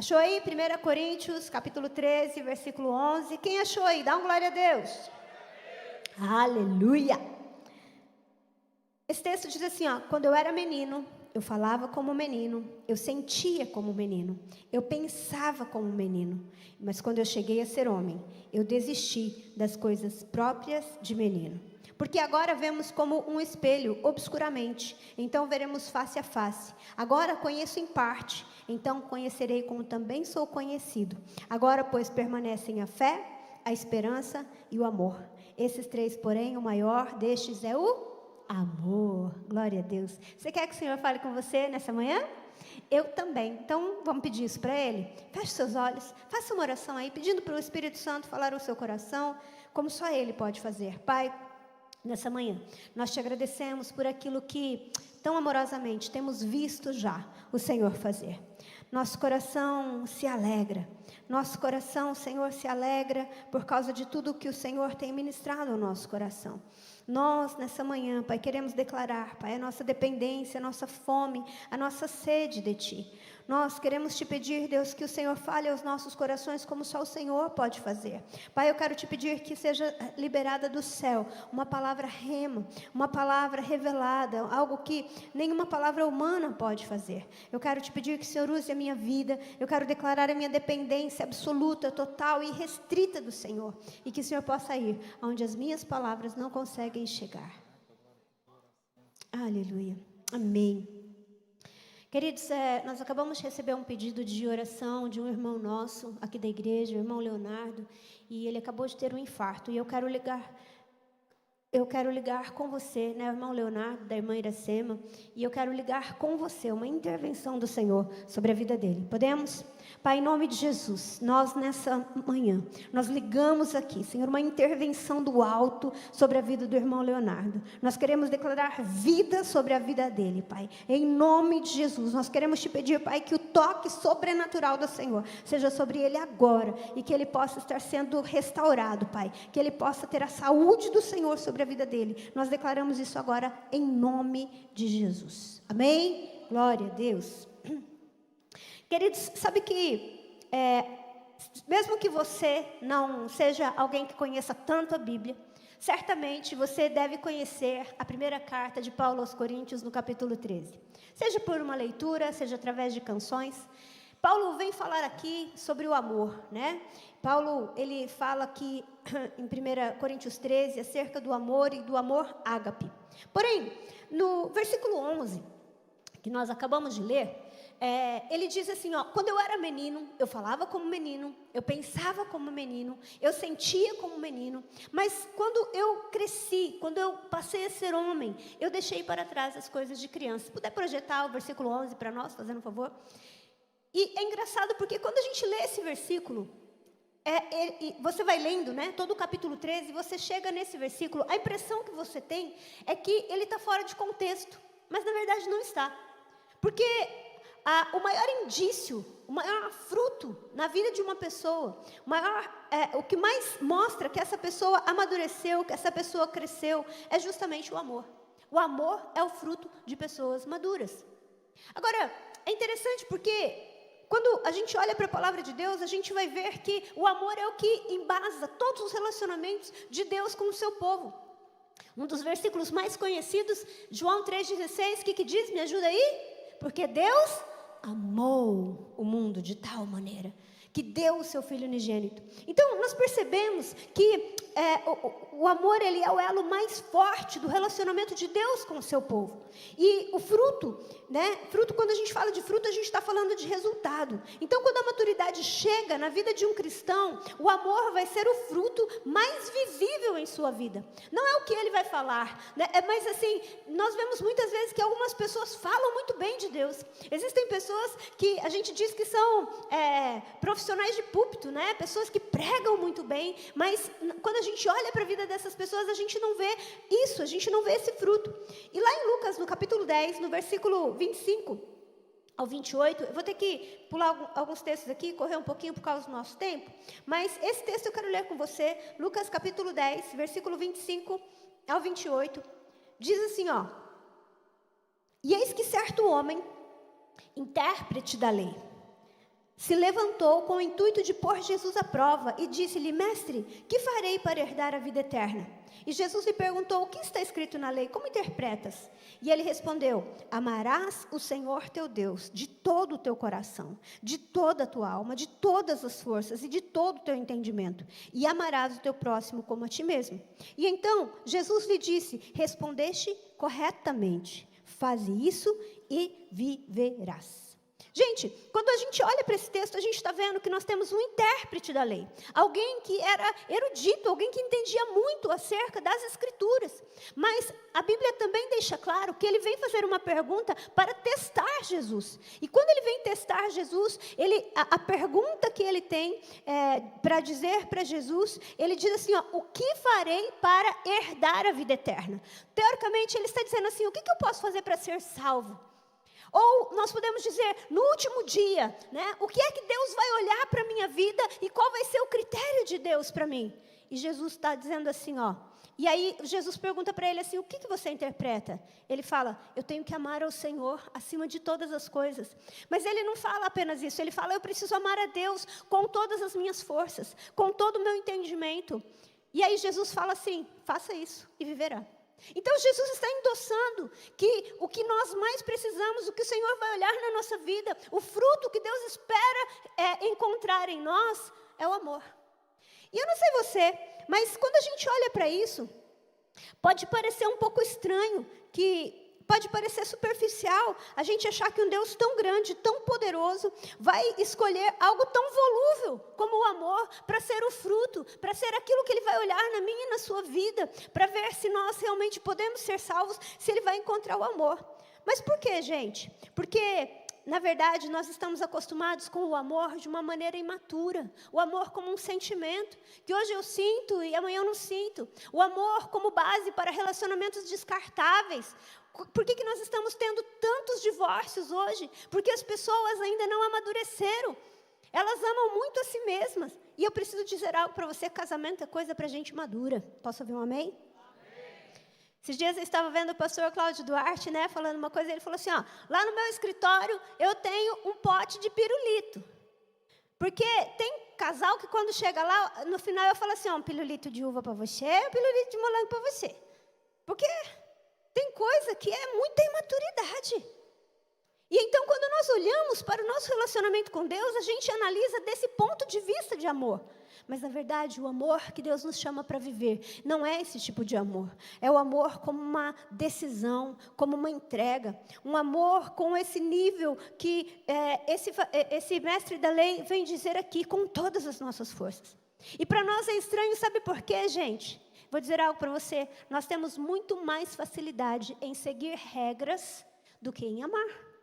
Achou aí? 1 Coríntios, capítulo 13, versículo 11. Quem achou aí? Dá uma glória a Deus. Aleluia. Esse texto diz assim, ó: quando eu era menino, eu falava como menino, eu sentia como menino, eu pensava como menino. Mas quando eu cheguei a ser homem, eu desisti das coisas próprias de menino. Porque agora vemos como um espelho, obscuramente, então veremos face a face. Agora conheço em parte, então conhecerei como também sou conhecido. Agora, pois, permanecem a fé, a esperança e o amor. Esses três, porém, o maior destes é o amor. Glória a Deus. Você quer que o Senhor fale com você nessa manhã? Eu também. Então, vamos pedir isso para Ele? Feche seus olhos, faça uma oração aí, pedindo para o Espírito Santo falar o seu coração, como só Ele pode fazer. Pai, nessa manhã, nós te agradecemos por aquilo que tão amorosamente temos visto já o Senhor fazer. Nosso coração se alegra. Nosso coração, Senhor, se alegra por causa de tudo que o Senhor tem ministrado ao nosso coração. Nós, nessa manhã, Pai, queremos declarar, Pai, a nossa dependência, a nossa fome, a nossa sede de Ti. Nós queremos Te pedir, Deus, que o Senhor fale aos nossos corações como só o Senhor pode fazer. Pai, eu quero Te pedir que seja liberada do céu uma palavra rema, uma palavra revelada, algo que nenhuma palavra humana pode fazer. Eu quero Te pedir que o Senhor use a minha vida, eu quero declarar a minha dependência absoluta, total e restrita do Senhor. E que o Senhor possa ir onde as minhas palavras não conseguem chegar. Aleluia. Amém. Queridos, nós acabamos de receber um pedido de oração de um irmão nosso aqui da igreja, o irmão Leonardo, e ele acabou de ter um infarto. E eu quero ligar com você, né, o irmão Leonardo, da irmã Iracema, e eu quero ligar com você uma intervenção do Senhor sobre a vida dele. Podemos? Pai, em nome de Jesus, nós nessa manhã, nós ligamos aqui, Senhor, uma intervenção do alto sobre a vida do irmão Leonardo. Nós queremos declarar vida sobre a vida dele, Pai. Em nome de Jesus, nós queremos te pedir, Pai, que o toque sobrenatural do Senhor seja sobre ele agora e que ele possa estar sendo restaurado, Pai. Que ele possa ter a saúde do Senhor sobre a vida dele. Nós declaramos isso agora em nome de Jesus. Amém? Glória a Deus. Queridos, sabe que mesmo que você não seja alguém que conheça tanto a Bíblia, certamente você deve conhecer a primeira carta de Paulo aos Coríntios no capítulo 13. Seja por uma leitura, seja através de canções. Paulo vem falar aqui sobre o amor, né? Paulo, ele fala aqui em 1 Coríntios 13 acerca do amor e do amor ágape. Porém, no versículo 11, que nós acabamos de ler, ele diz assim, ó: quando eu era menino, eu falava como menino, eu pensava como menino, eu sentia como menino, mas quando eu cresci, quando eu passei a ser homem, eu deixei para trás as coisas de criança. Se puder projetar o versículo 11 para nós, fazendo um favor. E é engraçado porque quando a gente lê esse versículo, você vai lendo, né, todo o capítulo 13, você chega nesse versículo, a impressão que você tem é que ele está fora de contexto, mas na verdade não está. Porque o maior indício, o maior fruto na vida de uma pessoa, o que mais mostra que essa pessoa amadureceu, que essa pessoa cresceu, é justamente o amor. O amor é o fruto de pessoas maduras. Agora, é interessante porque quando a gente olha para a palavra de Deus, a gente vai ver que o amor é o que embasa todos os relacionamentos de Deus com o seu povo. Um dos versículos mais conhecidos, João 3,16, o que diz? Me ajuda aí? Porque Deus amou o mundo de tal maneira que deu o seu Filho unigênito. Então, nós percebemos que o amor, ele é o elo mais forte do relacionamento de Deus com o seu povo. E o fruto, né? Fruto, quando a gente fala de fruto, a gente está falando de resultado. Então, quando a maturidade chega na vida de um cristão, o amor vai ser o fruto mais visível em sua vida. Não é o que ele vai falar, né? Mas assim, nós vemos muitas vezes que algumas pessoas falam muito bem de Deus. Existem pessoas que a gente diz que são profissionais de púlpito, né? Pessoas que pregam muito bem, mas quando a gente olha para a vida dessas pessoas, a gente não vê isso, a gente não vê esse fruto. E lá em Lucas, no capítulo 10, no versículo 25 ao 28, eu vou ter que pular alguns textos aqui, correr um pouquinho por causa do nosso tempo, mas esse texto eu quero ler com você, Lucas capítulo 10, versículo 25 ao 28, diz assim, ó: e eis que certo homem, intérprete da lei, se levantou com o intuito de pôr Jesus à prova e disse-lhe: Mestre, que farei para herdar a vida eterna? E Jesus lhe perguntou: o que está escrito na lei? Como interpretas? E ele respondeu: amarás o Senhor teu Deus de todo o teu coração, de toda a tua alma, de todas as forças e de todo o teu entendimento. E amarás o teu próximo como a ti mesmo. E então Jesus lhe disse: respondeste corretamente. Faze isso e viverás. Gente, quando a gente olha para esse texto, a gente está vendo que nós temos um intérprete da lei. Alguém que era erudito, alguém que entendia muito acerca das Escrituras. Mas a Bíblia também deixa claro que ele vem fazer uma pergunta para testar Jesus. E quando ele vem testar Jesus, a pergunta que ele tem para dizer para Jesus, ele diz assim, ó, o que farei para herdar a vida eterna? Teoricamente, ele está dizendo assim, o que eu posso fazer para ser salvo? Ou nós podemos dizer, no último dia, né, o que é que Deus vai olhar para a minha vida e qual vai ser o critério de Deus para mim? E Jesus está dizendo assim, ó, e aí Jesus pergunta para ele assim, o que você interpreta? Ele fala, eu tenho que amar ao Senhor acima de todas as coisas. Mas ele não fala apenas isso, ele fala, eu preciso amar a Deus com todas as minhas forças, com todo o meu entendimento. E aí Jesus fala assim, faça isso e viverá. Então Jesus está endossando que o que nós mais precisamos, o que o Senhor vai olhar na nossa vida, o fruto que Deus espera encontrar em nós, é o amor. E eu não sei você, mas quando a gente olha para isso, pode parecer um pouco estranho, pode parecer superficial, a gente achar que um Deus tão grande, tão poderoso, vai escolher algo tão volúvel como o amor para ser o fruto, para ser aquilo que Ele vai olhar na minha e na sua vida, para ver se nós realmente podemos ser salvos, se Ele vai encontrar o amor. Mas por quê, gente? Porque, na verdade, nós estamos acostumados com o amor de uma maneira imatura. O amor como um sentimento, que hoje eu sinto e amanhã eu não sinto. O amor como base para relacionamentos descartáveis. Por que nós estamos tendo tantos divórcios hoje? Porque as pessoas ainda não amadureceram. Elas amam muito a si mesmas. E eu preciso dizer algo para você, casamento é coisa para gente madura. Posso ouvir um amém? Esses dias eu estava vendo o pastor Cláudio Duarte, né, falando uma coisa, ele falou assim, ó, lá no meu escritório eu tenho um pote de pirulito. Porque tem casal que quando chega lá, no final eu falo assim, ó, um pirulito de uva para você, um pirulito de morango para você. Porque tem coisa que é muita imaturidade. E então quando nós olhamos para o nosso relacionamento com Deus, a gente analisa desse ponto de vista de amor. Mas, na verdade, o amor que Deus nos chama para viver não é esse tipo de amor. É o amor como uma decisão, como uma entrega. Um amor com esse nível que esse mestre da lei vem dizer aqui, com todas as nossas forças. E para nós é estranho, sabe por quê, gente? Vou dizer algo para você. Nós temos muito mais facilidade em seguir regras do que em amar.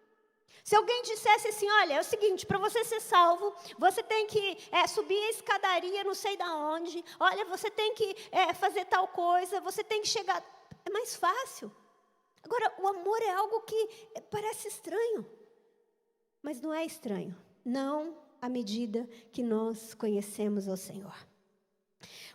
Se alguém dissesse assim, olha, é o seguinte, para você ser salvo, você tem que subir a escadaria não sei da onde, olha, você tem que fazer tal coisa, você tem que chegar... É mais fácil. Agora, o amor é algo que parece estranho, mas não é estranho. Não à medida que nós conhecemos o Senhor.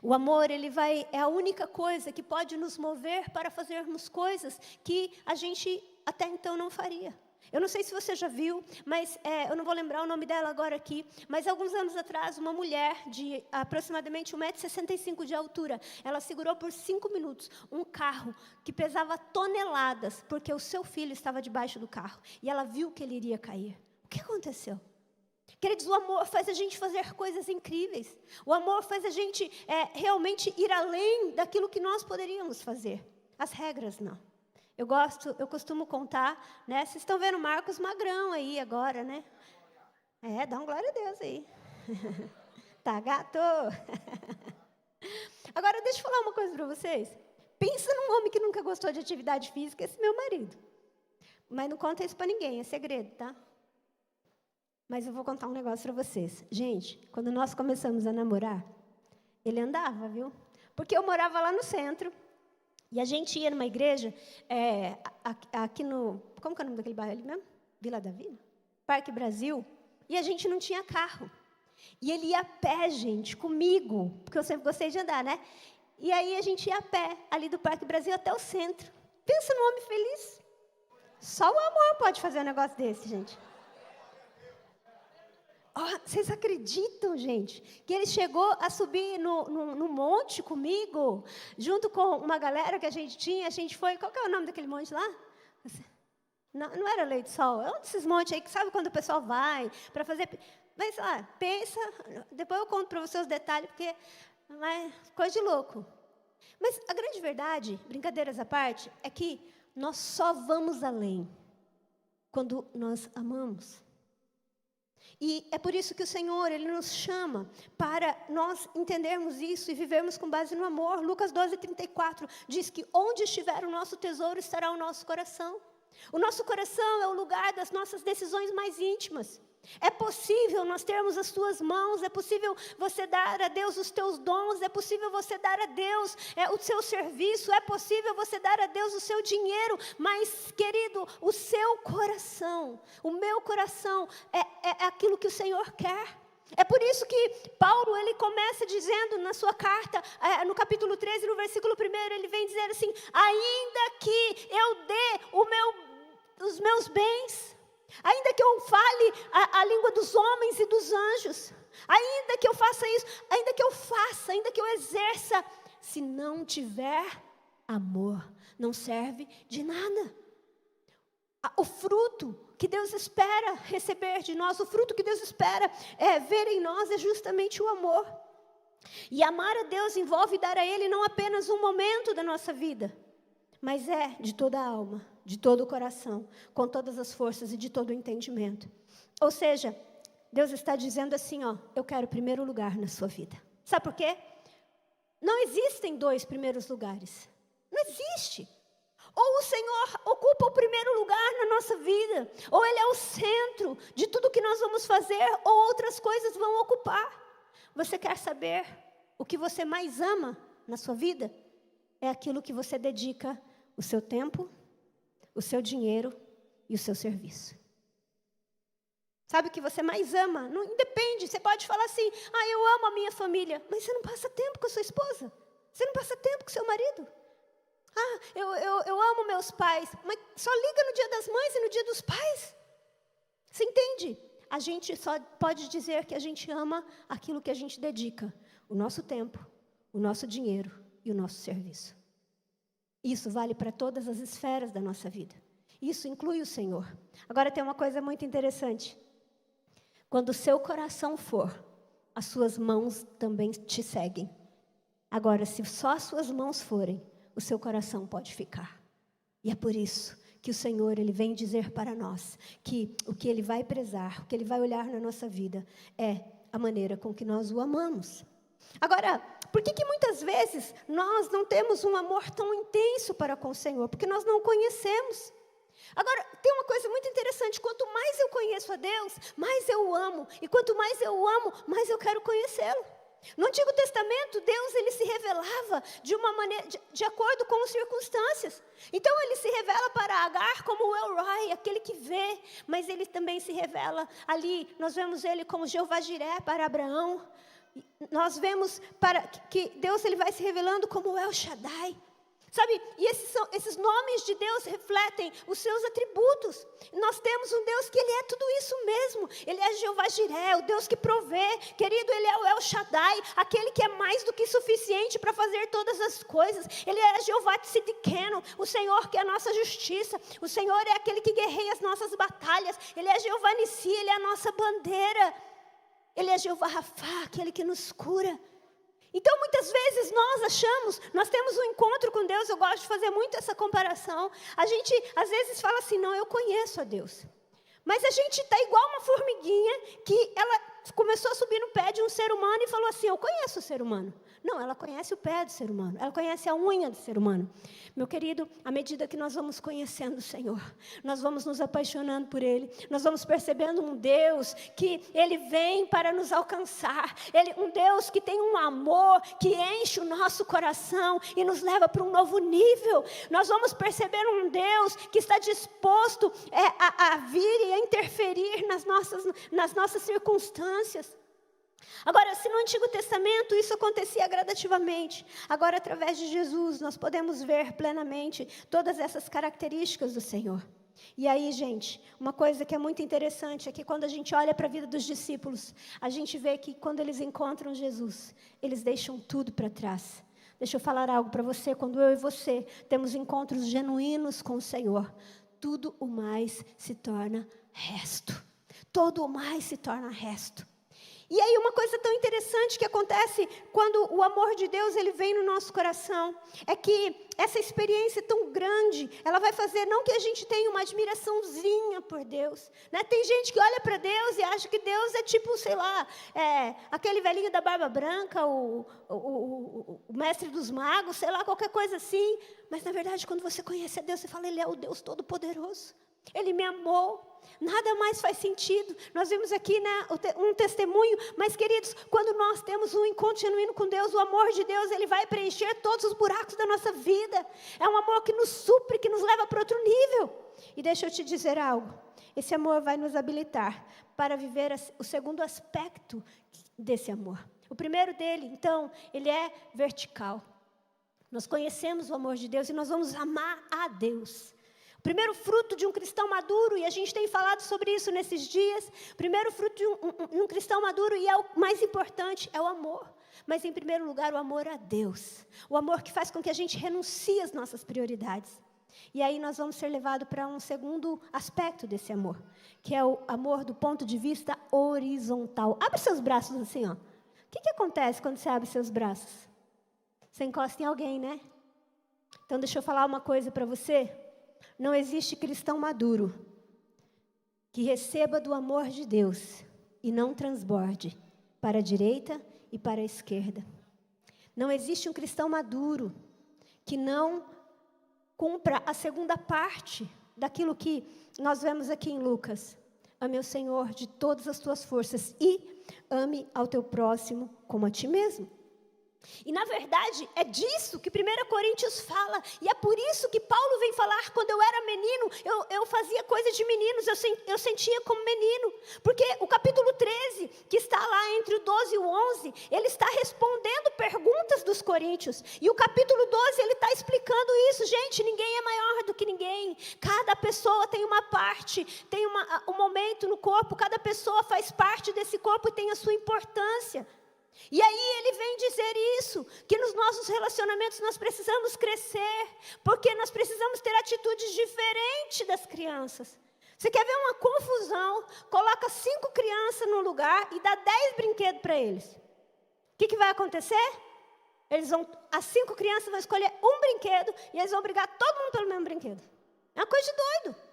O amor, é a única coisa que pode nos mover para fazermos coisas que a gente até então não faria. Eu não sei se você já viu, mas eu não vou lembrar o nome dela agora aqui, mas alguns anos atrás, uma mulher de aproximadamente 1,65 m de altura, ela segurou por 5 minutos um carro que pesava toneladas, porque o seu filho estava debaixo do carro, e ela viu que ele iria cair. O que aconteceu? Queridos, o amor faz a gente fazer coisas incríveis. O amor faz a gente realmente ir além daquilo que nós poderíamos fazer. As regras, não. Eu costumo contar, né? Vocês estão vendo o Marcos magrão aí agora, né? Dá um glória a Deus aí. Tá, gato? Agora, deixa eu falar uma coisa para vocês. Pensa num homem que nunca gostou de atividade física, esse é meu marido. Mas não conta isso para ninguém, é segredo, tá? Mas eu vou contar um negócio para vocês. Gente, quando nós começamos a namorar, ele andava, viu? Porque eu morava lá no centro. E a gente ia numa igreja, aqui no... Como que é o nome daquele bairro ali mesmo? Vila Davi? Parque Brasil. E a gente não tinha carro. E ele ia a pé, gente, comigo. Porque eu sempre gostei de andar, né? E aí a gente ia a pé, ali do Parque Brasil até o centro. Pensa num homem feliz. Só o amor pode fazer um negócio desse, gente. Vocês acreditam, gente, que ele chegou a subir no monte comigo, junto com uma galera que a gente foi, qual que é o nome daquele monte lá? Não era Lei do Sol, é um desses montes aí, que sabe quando o pessoal vai para fazer... Mas, pensa, depois eu conto para vocês os detalhes, porque é coisa de louco. Mas a grande verdade, brincadeiras à parte, é que nós só vamos além quando nós amamos. E é por isso que o Senhor, Ele nos chama para nós entendermos isso e vivermos com base no amor. Lucas 12:34 diz que onde estiver o nosso tesouro estará o nosso coração. O nosso coração é o lugar das nossas decisões mais íntimas. É possível nós termos as tuas mãos, é possível você dar a Deus os teus dons, é possível você dar a Deus o seu serviço, é possível você dar a Deus o seu dinheiro, mas, querido, o seu coração, o meu coração é aquilo que o Senhor quer. É por isso que Paulo, ele começa dizendo na sua carta, no capítulo 13, no versículo 1, ele vem dizer assim: ainda que eu dê os meus bens, ainda que eu fale a língua dos homens e dos anjos, ainda que eu faça isso, ainda que eu exerça, se não tiver amor, não serve de nada. O fruto que Deus espera receber de nós, o fruto que Deus espera ver em nós é justamente o amor. E amar a Deus envolve dar a Ele não apenas um momento da nossa vida, mas de toda a alma, de todo o coração, com todas as forças e de todo o entendimento. Ou seja, Deus está dizendo assim, eu quero primeiro lugar na sua vida. Sabe por quê? Não existem dois primeiros lugares. Não existe. Ou o Senhor ocupa o primeiro lugar na nossa vida, ou Ele é o centro de tudo que nós vamos fazer, ou outras coisas vão ocupar. Você quer saber o que você mais ama na sua vida? É aquilo que você dedica o seu tempo, o seu dinheiro e o seu serviço. Sabe o que você mais ama? Não independe, você pode falar assim, eu amo a minha família, mas você não passa tempo com a sua esposa, você não passa tempo com o seu marido. Eu amo meus pais, mas só liga no dia das mães e no dia dos pais. Você entende? A gente só pode dizer que a gente ama aquilo que a gente dedica, o nosso tempo, o nosso dinheiro e o nosso serviço. Isso vale para todas as esferas da nossa vida. Isso inclui o Senhor. Agora tem uma coisa muito interessante. Quando o seu coração for, as suas mãos também te seguem. Agora, se só as suas mãos forem, o seu coração pode ficar. E é por isso que o Senhor, Ele vem dizer para nós que o que Ele vai prezar, o que Ele vai olhar na nossa vida é a maneira com que nós o amamos. Agora, por que muitas vezes nós não temos um amor tão intenso para com o Senhor? Porque nós não o conhecemos. Agora, tem uma coisa muito interessante, quanto mais eu conheço a Deus, mais eu o amo. E quanto mais eu o amo, mais eu quero conhecê-lo. No Antigo Testamento, Deus, Ele se revelava de uma maneira, de acordo com as circunstâncias. Então, Ele se revela para Agar como o El Roi, aquele que vê, mas Ele também se revela ali, nós vemos Ele como Jeová Jiré para Abraão. Nós vemos que Deus, Ele vai se revelando como o El Shaddai. Sabe, e esses nomes de Deus refletem os seus atributos. Nós temos um Deus que Ele é tudo isso mesmo. Ele é Jeová Jiré, o Deus que provê. Querido, Ele é o El Shaddai, aquele que é mais do que suficiente para fazer todas as coisas. Ele é Jeová Tzidkenu, o Senhor que é a nossa justiça. O Senhor é aquele que guerreia as nossas batalhas. Ele é Jeová Nissi, Ele é a nossa bandeira. Ele é Jeová Rafá, aquele que nos cura. Então, muitas vezes nós temos um encontro com Deus, eu gosto de fazer muito essa comparação. A gente, às vezes, fala assim, não, eu conheço a Deus. Mas a gente está igual uma formiguinha que ela começou a subir no pé de um ser humano e falou assim, eu conheço o ser humano. Não, ela conhece o pé do ser humano, ela conhece a unha do ser humano. Meu querido, à medida que nós vamos conhecendo o Senhor, nós vamos nos apaixonando por Ele, nós vamos percebendo um Deus que Ele vem para nos alcançar, um Deus que tem um amor que enche o nosso coração e nos leva para um novo nível. Nós vamos perceber um Deus que está disposto a vir e a interferir nas nossas circunstâncias. Agora, se no Antigo Testamento isso acontecia gradativamente, agora através de Jesus nós podemos ver plenamente todas essas características do Senhor. E aí, gente, uma coisa que é muito interessante é que quando a gente olha para a vida dos discípulos, a gente vê que quando eles encontram Jesus, eles deixam tudo para trás. Deixa eu falar algo para você, quando eu e você temos encontros genuínos com o Senhor, tudo o mais se torna resto. Todo o mais se torna resto. E aí uma coisa tão interessante que acontece quando o amor de Deus ele vem no nosso coração, é que essa experiência tão grande, ela vai fazer não que a gente tenha uma admiraçãozinha por Deus, né? Tem gente que olha para Deus e acha que Deus é tipo, sei lá, aquele velhinho da barba branca, o mestre dos magos, sei lá, qualquer coisa assim. Mas na verdade quando você conhece a Deus, você fala, Ele é o Deus Todo-Poderoso. Ele me amou. Nada mais faz sentido. Nós vimos aqui, né, um testemunho. Mas, queridos, quando nós temos um encontro genuíno com Deus, o amor de Deus, Ele vai preencher todos os buracos da nossa vida. É um amor que nos supre, que nos leva para outro nível. E deixa eu te dizer algo. Esse amor vai nos habilitar para viver o segundo aspecto desse amor. O primeiro dele, então, ele é vertical. Nós conhecemos o amor de Deus e nós vamos amar a Deus. O primeiro fruto de um cristão maduro, e a gente tem falado sobre isso nesses dias, o primeiro fruto de um cristão maduro, e é o mais importante, é o amor. Mas em primeiro lugar, o amor a Deus. O amor que faz com que a gente renuncie às nossas prioridades. E aí nós vamos ser levados para um segundo aspecto desse amor, que é o amor do ponto de vista horizontal. Abre seus braços assim, ó. O que acontece quando você abre seus braços? Você encosta em alguém, né? Então deixa eu falar uma coisa para você. Não existe cristão maduro que receba do amor de Deus e não transborde para a direita e para a esquerda. Não existe um cristão maduro que não cumpra a segunda parte daquilo que nós vemos aqui em Lucas. Ame o Senhor de todas as tuas forças e ame ao teu próximo como a ti mesmo. E na verdade é disso que 1 Coríntios fala. E é por isso que Paulo vem falar. Quando eu era menino, eu fazia coisas de meninos, eu sentia como menino. Porque o capítulo 13, que está lá entre o 12 e o 11, ele está respondendo perguntas dos coríntios. E o capítulo 12, ele está explicando isso. Gente, ninguém é maior do que ninguém. Cada pessoa tem uma parte, tem um momento no corpo. Cada pessoa faz parte desse corpo e tem a sua importância. E aí ele vem dizer isso, que nos nossos relacionamentos nós precisamos crescer, porque nós precisamos ter atitudes diferentes das crianças. Você quer ver uma confusão? Coloca 5 crianças num lugar e dá 10 brinquedos para eles. O que vai acontecer? As 5 crianças vão escolher um brinquedo e eles vão brigar todo mundo pelo mesmo brinquedo. É uma coisa de doido.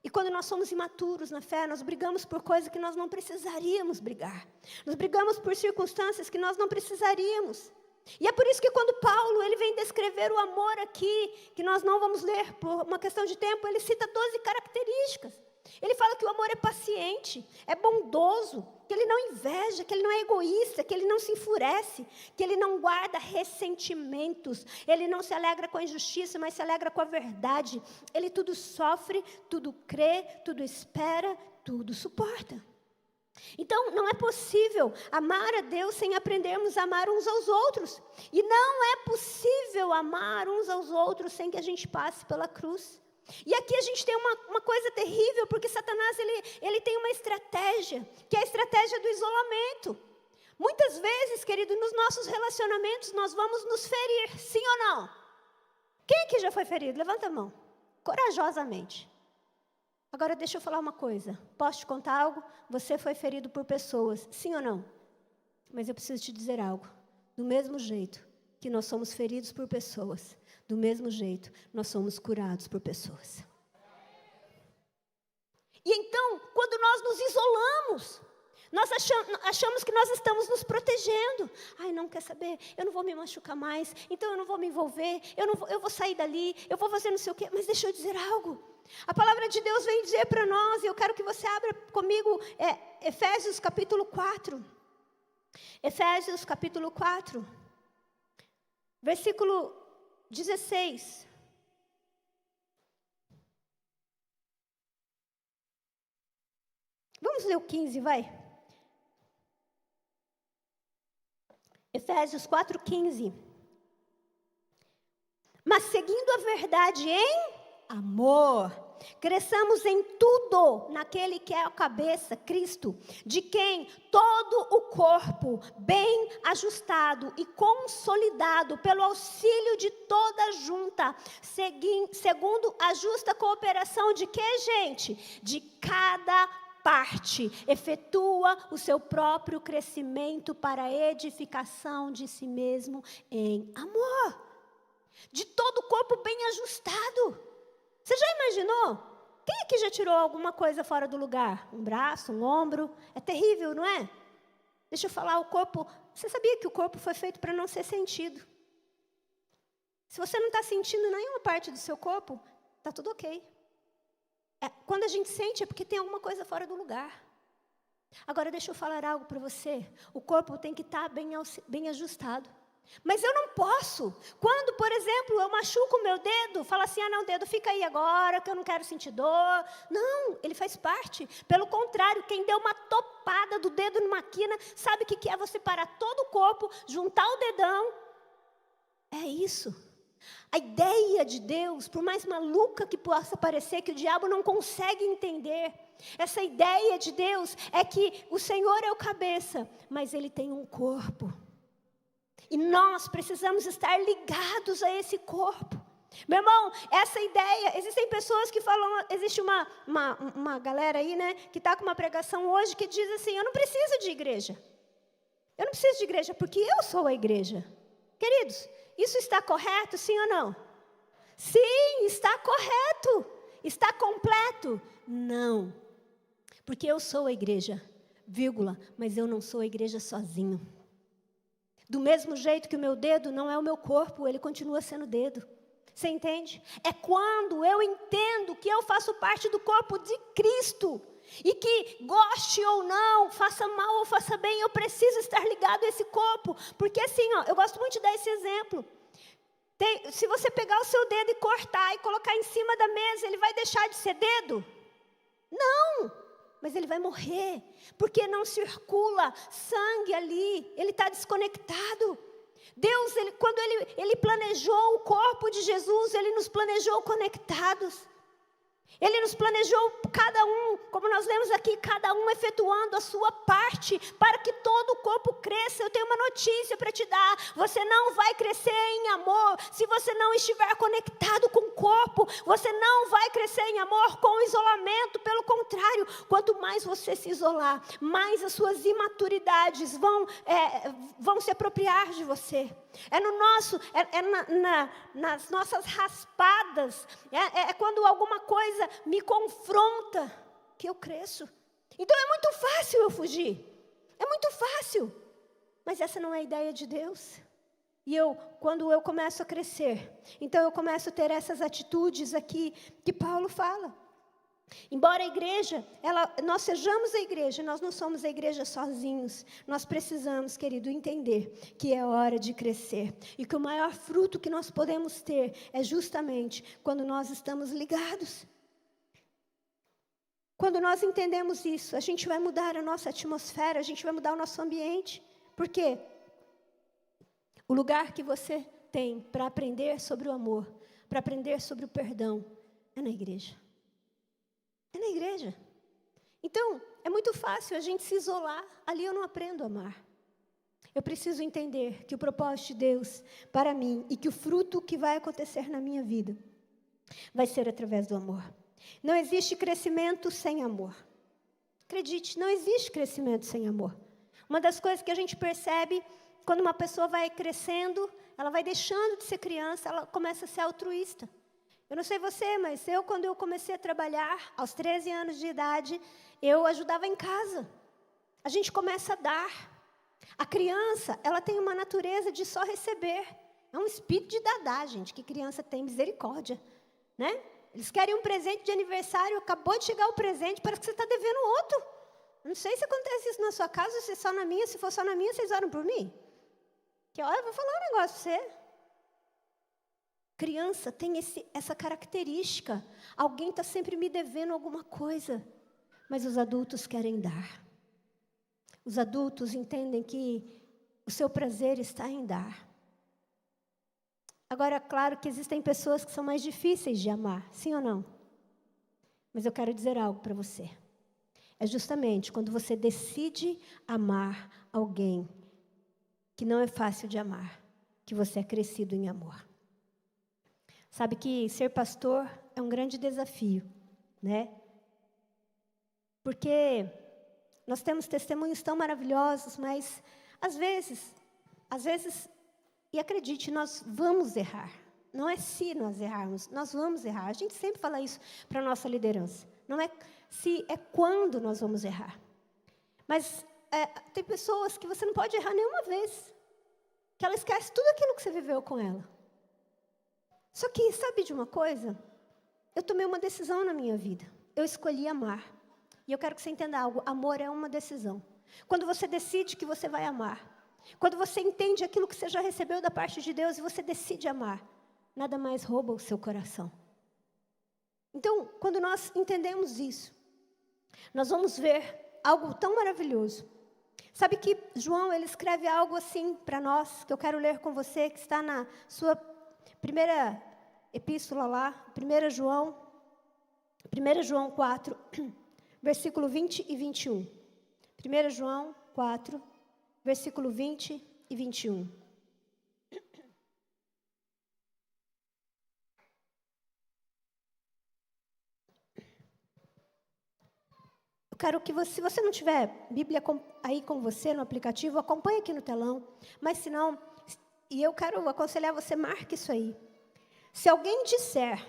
E quando nós somos imaturos na fé, nós brigamos por coisas que nós não precisaríamos brigar. Nós brigamos por circunstâncias que nós não precisaríamos. E é por isso que quando Paulo ele vem descrever o amor aqui, que nós não vamos ler por uma questão de tempo, ele cita 12 características. Ele fala que o amor é paciente, é bondoso, que ele não inveja, que ele não é egoísta, que ele não se enfurece, que ele não guarda ressentimentos, ele não se alegra com a injustiça, mas se alegra com a verdade. Ele tudo sofre, tudo crê, tudo espera, tudo suporta. Então, não é possível amar a Deus sem aprendermos a amar uns aos outros. E não é possível amar uns aos outros sem que a gente passe pela cruz. E aqui a gente tem uma coisa terrível, porque Satanás ele tem uma estratégia, que é a estratégia do isolamento. Muitas vezes, querido, nos nossos relacionamentos nós vamos nos ferir, sim ou não? Quem aqui já foi ferido? Levanta a mão, corajosamente. Agora deixa eu falar uma coisa, posso te contar algo? Você foi ferido por pessoas, sim ou não? Mas eu preciso te dizer algo, do mesmo jeito que nós somos feridos por pessoas, do mesmo jeito, nós somos curados por pessoas. E então, quando nós nos isolamos, nós achamos que nós estamos nos protegendo. Ai, não quer saber, eu não vou me machucar mais, então eu não vou me envolver, eu vou sair dali, eu vou fazer não sei o quê. Mas deixa eu dizer algo. A palavra de Deus vem dizer para nós, e eu quero que você abra comigo Efésios capítulo 4. Efésios capítulo 4, versículo 16. Vamos ler o 15, vai. Efésios 4:15. Mas seguindo a verdade em amor, cresçamos em tudo naquele que é a cabeça, Cristo, de quem todo o corpo, bem ajustado e consolidado pelo auxílio de toda junta, segundo a justa cooperação de que, gente? De cada parte, efetua o seu próprio crescimento para a edificação de si mesmo em amor. De todo o corpo bem ajustado. Você já imaginou? Quem aqui já tirou alguma coisa fora do lugar? Um braço, um ombro? É terrível, não é? Deixa eu falar, o corpo... Você sabia que o corpo foi feito para não ser sentido? Se você não está sentindo nenhuma parte do seu corpo, está tudo ok. Quando a gente sente é porque tem alguma coisa fora do lugar. Agora deixa eu falar algo para você. O corpo tem que estar bem ajustado. Mas eu não posso. Quando, por exemplo, eu machuco o meu dedo, fala assim, não, dedo, fica aí agora, que eu não quero sentir dor. Não, ele faz parte. Pelo contrário, quem deu uma topada do dedo numa quina, sabe o que é você parar todo o corpo, juntar o dedão. É isso. A ideia de Deus, por mais maluca que possa parecer, que o diabo não consegue entender, essa ideia de Deus é que o Senhor é o cabeça, mas Ele tem um corpo. E nós precisamos estar ligados a esse corpo. Meu irmão, essa ideia, existem pessoas que falam, existe uma galera aí, né, que está com uma pregação hoje que diz assim, eu não preciso de igreja. Eu não preciso de igreja porque eu sou a igreja. Queridos, isso está correto, sim ou não? Sim, está correto. Está completo? Não. Porque eu sou a igreja, vírgula, mas eu não sou a igreja sozinho. Do mesmo jeito que o meu dedo não é o meu corpo, ele continua sendo dedo. Você entende? É quando eu entendo que eu faço parte do corpo de Cristo. E que, goste ou não, faça mal ou faça bem, eu preciso estar ligado a esse corpo. Porque assim, eu gosto muito de dar esse exemplo. Se você pegar o seu dedo e cortar e colocar em cima da mesa, ele vai deixar de ser dedo? Não! Mas ele vai morrer, porque não circula sangue ali, ele está desconectado. Deus, quando ele planejou o corpo de Jesus, Ele nos planejou conectados. Ele nos planejou cada um, como nós lemos aqui, cada um efetuando a sua parte, para que todo o corpo cresça. Eu tenho uma notícia para te dar, você não vai crescer em amor, se você não estiver conectado com o corpo. Você não vai crescer em amor com o isolamento, pelo contrário, quanto mais você se isolar, mais as suas imaturidades vão se apropriar de você. Nas nossas raspadas, quando alguma coisa me confronta, que eu cresço. Então é muito fácil eu fugir, é muito fácil, mas essa não é a ideia de Deus. E quando eu começo a crescer, então eu começo a ter essas atitudes aqui que Paulo fala. Embora a igreja, nós sejamos a igreja, nós não somos a igreja sozinhos. Nós precisamos, querido, entender que é hora de crescer. E que o maior fruto que nós podemos ter é justamente quando nós estamos ligados. Quando nós entendemos isso, a gente vai mudar a nossa atmosfera, a gente vai mudar o nosso ambiente. Por quê? O lugar que você tem para aprender sobre o amor, para aprender sobre o perdão, é na igreja. É na igreja. Então, é muito fácil a gente se isolar. Ali eu não aprendo a amar. Eu preciso entender que o propósito de Deus para mim e que o fruto que vai acontecer na minha vida vai ser através do amor. Não existe crescimento sem amor. Acredite, não existe crescimento sem amor. Uma das coisas que a gente percebe quando uma pessoa vai crescendo, ela vai deixando de ser criança, ela começa a ser altruísta. Eu não sei você, mas quando eu comecei a trabalhar, aos 13 anos de idade, eu ajudava em casa. A gente começa a dar. A criança, ela tem uma natureza de só receber. É um espírito de dadá, gente, que criança tem, misericórdia, né? Eles querem um presente de aniversário, acabou de chegar o presente, parece que você está devendo outro. Não sei se acontece isso na sua casa, se só na minha, se for só na minha, vocês oram por mim? Que olha, eu vou falar um negócio para você. Criança tem essa característica. Alguém está sempre me devendo alguma coisa. Mas os adultos querem dar. Os adultos entendem que o seu prazer está em dar. Agora, claro que existem pessoas que são mais difíceis de amar. Sim ou não? Mas eu quero dizer algo para você. É justamente quando você decide amar alguém que não é fácil de amar, que você é crescido em amor. Sabe que ser pastor é um grande desafio, né? Porque nós temos testemunhos tão maravilhosos, mas às vezes, e acredite, nós vamos errar. Não é se nós errarmos, nós vamos errar. A gente sempre fala isso para a nossa liderança. Não é se, é quando nós vamos errar. Mas tem pessoas que você não pode errar nenhuma vez. Que ela esquece tudo aquilo que você viveu com ela. Só que, sabe de uma coisa? Eu tomei uma decisão na minha vida. Eu escolhi amar. E eu quero que você entenda algo. Amor é uma decisão. Quando você decide que você vai amar. Quando você entende aquilo que você já recebeu da parte de Deus e você decide amar. Nada mais rouba o seu coração. Então, quando nós entendemos isso, nós vamos ver algo tão maravilhoso. Sabe que João, ele escreve algo assim para nós, que eu quero ler com você, que está na sua primeira epístola lá, 1 João 4, versículo 20 e 21. 1 João 4, versículo 20 e 21. Eu quero que você, se você não tiver Bíblia aí com você no aplicativo, acompanhe aqui no telão. Mas se não, e eu quero aconselhar você, marque isso aí. Se alguém disser,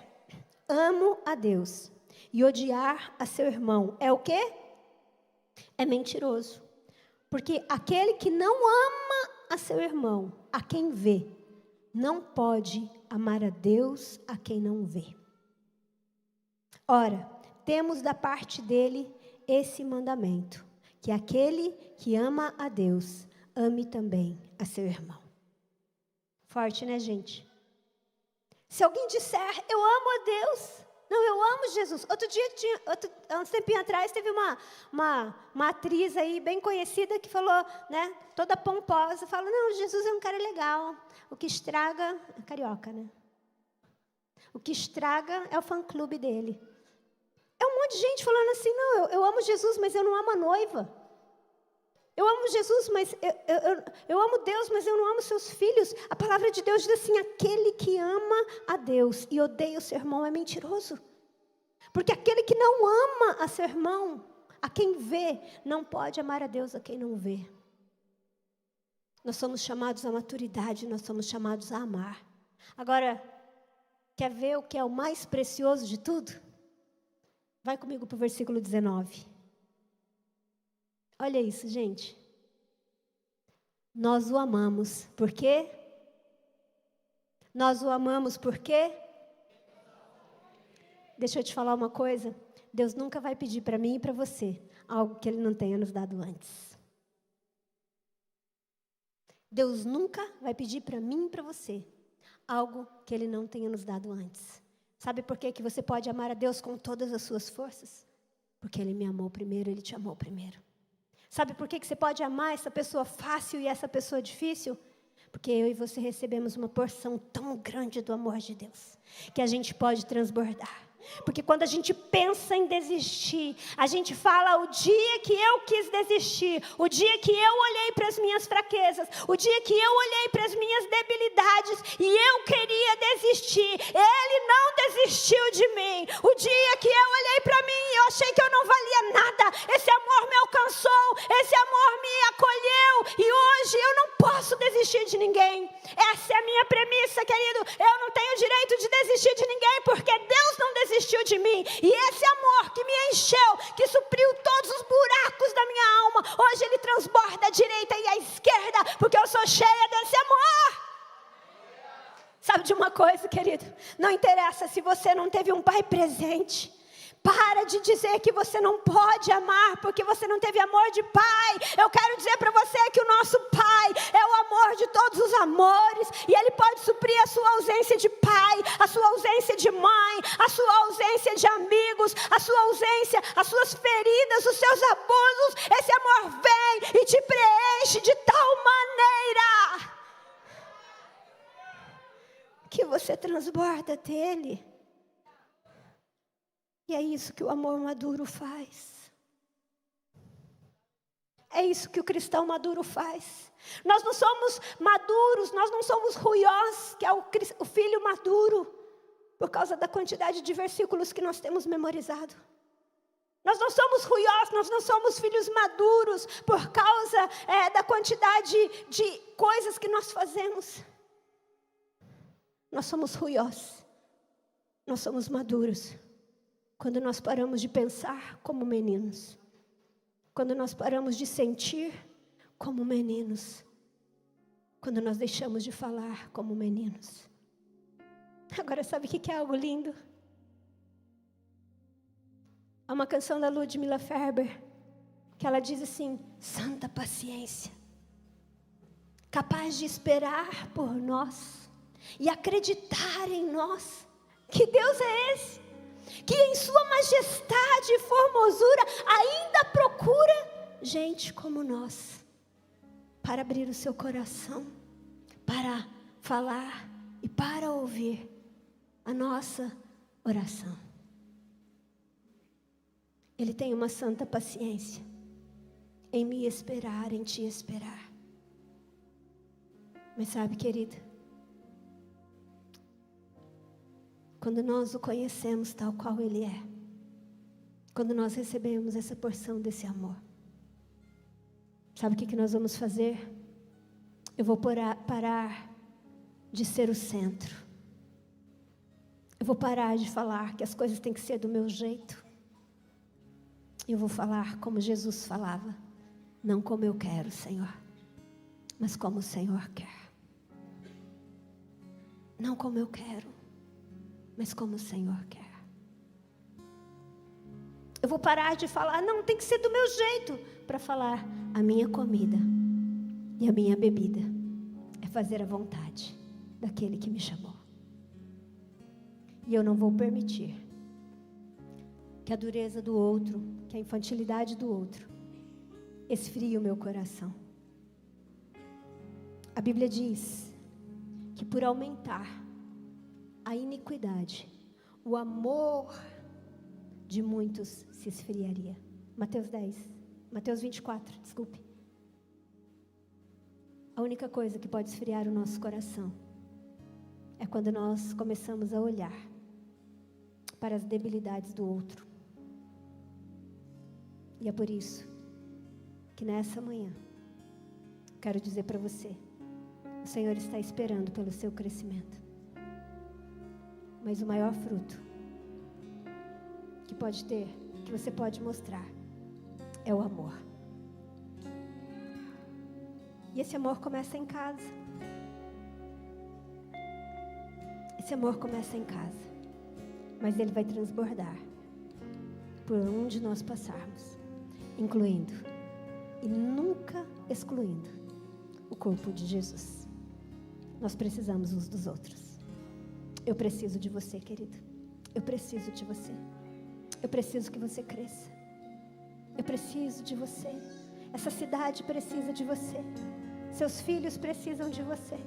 amo a Deus, e odiar a seu irmão, é o quê? É mentiroso. Porque aquele que não ama a seu irmão, a quem vê, não pode amar a Deus a quem não vê. Ora, temos da parte dele esse mandamento, que aquele que ama a Deus, ame também a seu irmão. Forte, né, gente? Se alguém disser, eu amo a Deus, não, eu amo Jesus. Outro dia, há um tempinho atrás, teve uma atriz aí bem conhecida que falou, né, toda pomposa, falou, não, Jesus é um cara legal, o que estraga, é carioca, né? O que estraga é o fã-clube dele. É um monte de gente falando assim, não, eu amo Jesus, mas eu não amo a noiva. Eu amo Jesus, mas eu amo Deus, mas eu não amo seus filhos. A palavra de Deus diz assim, aquele que ama a Deus e odeia o seu irmão é mentiroso. Porque aquele que não ama a seu irmão, a quem vê, não pode amar a Deus a quem não vê. Nós somos chamados à maturidade, nós somos chamados a amar. Agora, quer ver o que é o mais precioso de tudo? Vai comigo para o versículo 19. Olha isso, gente. Nós o amamos. Por quê? Nós o amamos por quê? Deixa eu te falar uma coisa. Deus nunca vai pedir para mim e para você algo que Ele não tenha nos dado antes. Deus nunca vai pedir para mim e para você algo que Ele não tenha nos dado antes. Sabe por que você pode amar a Deus com todas as suas forças? Porque Ele me amou primeiro, Ele te amou primeiro. Sabe por que você pode amar essa pessoa fácil e essa pessoa difícil? Porque eu e você recebemos uma porção tão grande do amor de Deus, que a gente pode transbordar. Porque quando a gente pensa em desistir, a gente fala o dia que eu quis desistir, o dia que eu olhei para as minhas fraquezas, o dia que eu olhei para as minhas debilidades e eu queria desistir, Ele não desistiu de mim. O dia que eu olhei para mim e eu achei que eu não valia nada, esse amor me alcançou, esse amor me acolheu e hoje eu não posso desistir de ninguém. Essa é a minha premissa, querido. Eu não tenho direito de desistir de ninguém porque Deus não desistiu de mim, e esse amor que me encheu, que supriu todos os buracos da minha alma, hoje ele transborda à direita e à esquerda, porque eu sou cheia desse amor. Sabe de uma coisa, querido? Não interessa se você não teve um pai presente. Para de dizer que você não pode amar porque você não teve amor de pai. Eu quero dizer para você que o nosso pai é o amor de todos os amores. E ele pode suprir a sua ausência de pai, a sua ausência de mãe, a sua ausência de amigos, a sua ausência, as suas feridas, os seus abusos. Esse amor vem e te preenche de tal maneira que você transborda dele. E é isso que o amor maduro faz. É isso que o cristão maduro faz. Nós não somos maduros, nós não somos ruiós, que é o filho maduro, por causa da quantidade de versículos que nós temos memorizado. Nós não somos ruiós, nós não somos filhos maduros, por causa da quantidade de coisas que nós fazemos. Nós somos ruiós, nós somos maduros, quando nós paramos de pensar como meninos. Quando nós paramos de sentir como meninos. Quando nós deixamos de falar como meninos. Agora, sabe o que é algo lindo? Há uma canção da Ludmilla Ferber, que ela diz assim: santa paciência, capaz de esperar por nós e acreditar em nós. Que Deus é esse? Que em sua majestade e formosura ainda procura gente como nós, para abrir o seu coração, para falar e para ouvir a nossa oração. Ele tem uma santa paciência em me esperar, em te esperar. Mas sabe, querida, quando nós o conhecemos tal qual Ele é, quando nós recebemos essa porção desse amor, sabe o que nós vamos fazer? Eu vou parar de ser o centro. Eu vou parar de falar que as coisas têm que ser do meu jeito. Eu vou falar como Jesus falava. Não como eu quero, Senhor, mas como o Senhor quer. Não como eu quero, mas como o Senhor quer. Eu vou parar de falar, não, tem que ser do meu jeito, para falar, a minha comida e a minha bebida é fazer a vontade daquele que me chamou. E eu não vou permitir que a dureza do outro, que a infantilidade do outro, esfrie o meu coração. A Bíblia diz que por aumentar a iniquidade, o amor de muitos se esfriaria. Mateus 24, desculpe. A única coisa que pode esfriar o nosso coração é quando nós começamos a olhar para as debilidades do outro. E é por isso que nessa manhã, quero dizer para você, o Senhor está esperando pelo seu crescimento. Mas o maior fruto que pode ter, que você pode mostrar, é o amor. E esse amor começa em casa. Esse amor começa em casa. Mas ele vai transbordar por onde nós passarmos, incluindo e nunca excluindo o corpo de Jesus. Nós precisamos uns dos outros. Eu preciso de você, querido. Eu preciso de você. Eu preciso que você cresça. Eu preciso de você. Essa cidade precisa de você. Seus filhos precisam de você.